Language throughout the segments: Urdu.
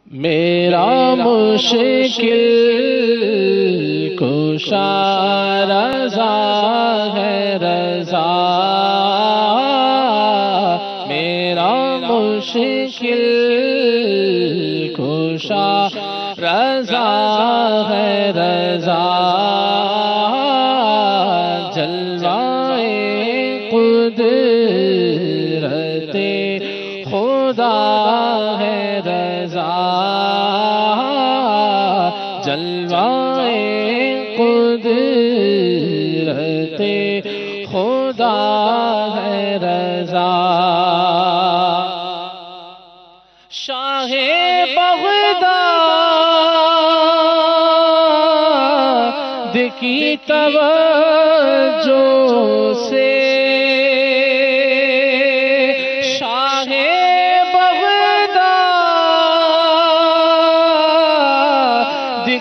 میرا مشکل کشا رضا ہے رضا، میرا مشکل کشا رضا ہے رضا، جلوائے قدرت خدا ہے رضا، جلوائے قدرت خدا ہے رضا، شاہ بغداد کی توجہ سے، شاہ بغداد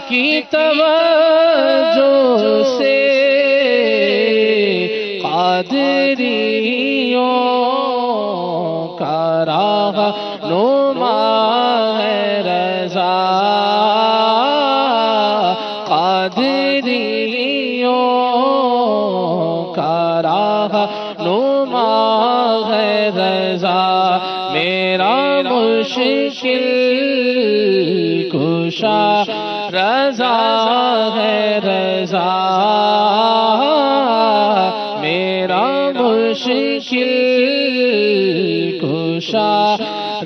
کی توجہ سے، قادریوں کا رہنما ہے رضا، قادریوں کا رہنما ہے رضا، میرا مشکل کشا رضا ہے رضا، میرا مشکل کشا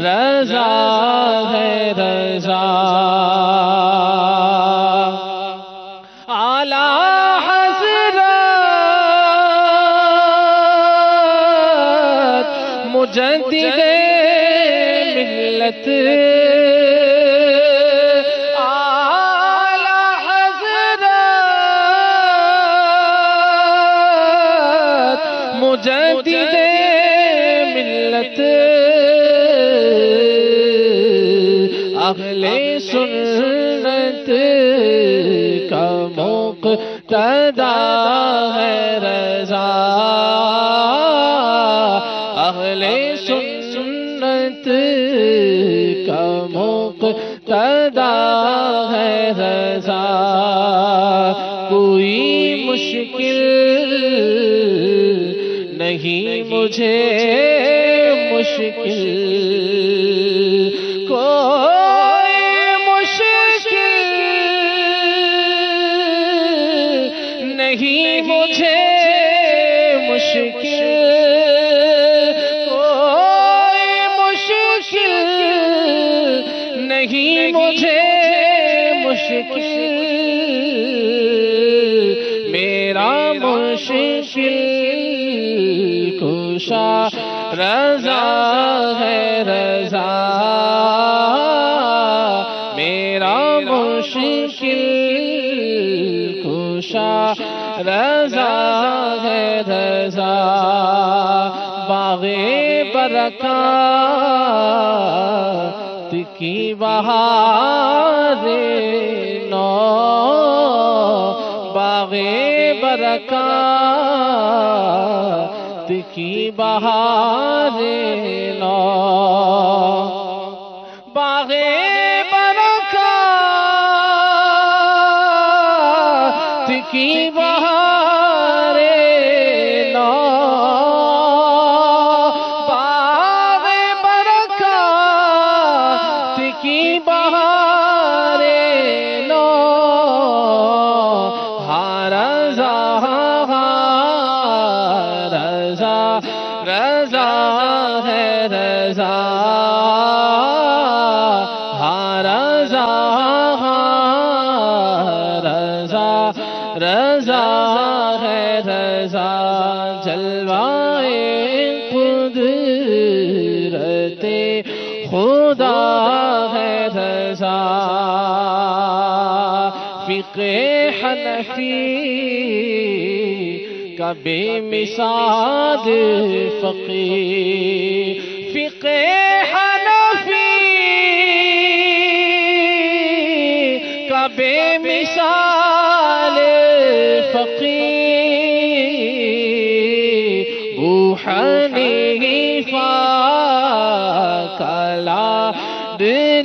رضا ہے رضا، اعلیٰ حضرت مجدد ملت، اعلیٰ حضرت مجدد ملت، اہل سنت کا مقتدا ہے رضا، اہل سنت کا مقتدا ہے رضا، کوئی مشکل نہیں مجھے مشکل، کوئی مشکل نہیں مجھے مشکل، کوئی مشکل نہیں مجھے مشکل، میرا مشکل کشا رضا ہے رضا، میرا مشکل کشا رضا ہے رضا، باغ برکات کی بہار نو، باغ برکات کی بہار نو، باغ برکات کی بہار نو، باغ برکات کی بہار نو، رضا رضا رضا ہے رضا، رضا رضا رضا ہے رضا، جلوائے قدرت خدا ہے رضا، فقہ حنفی کا بے مثال فقیہ، فقہ حنفی کا بے مثال فقیہ، ابو حنیفہ کا لا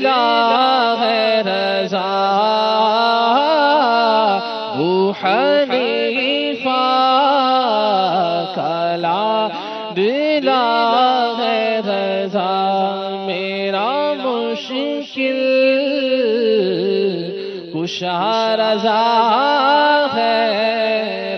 ہے رضا ابو حنیفہ کلا دلا ہے رضا میرا مشکل کشا رضا ہے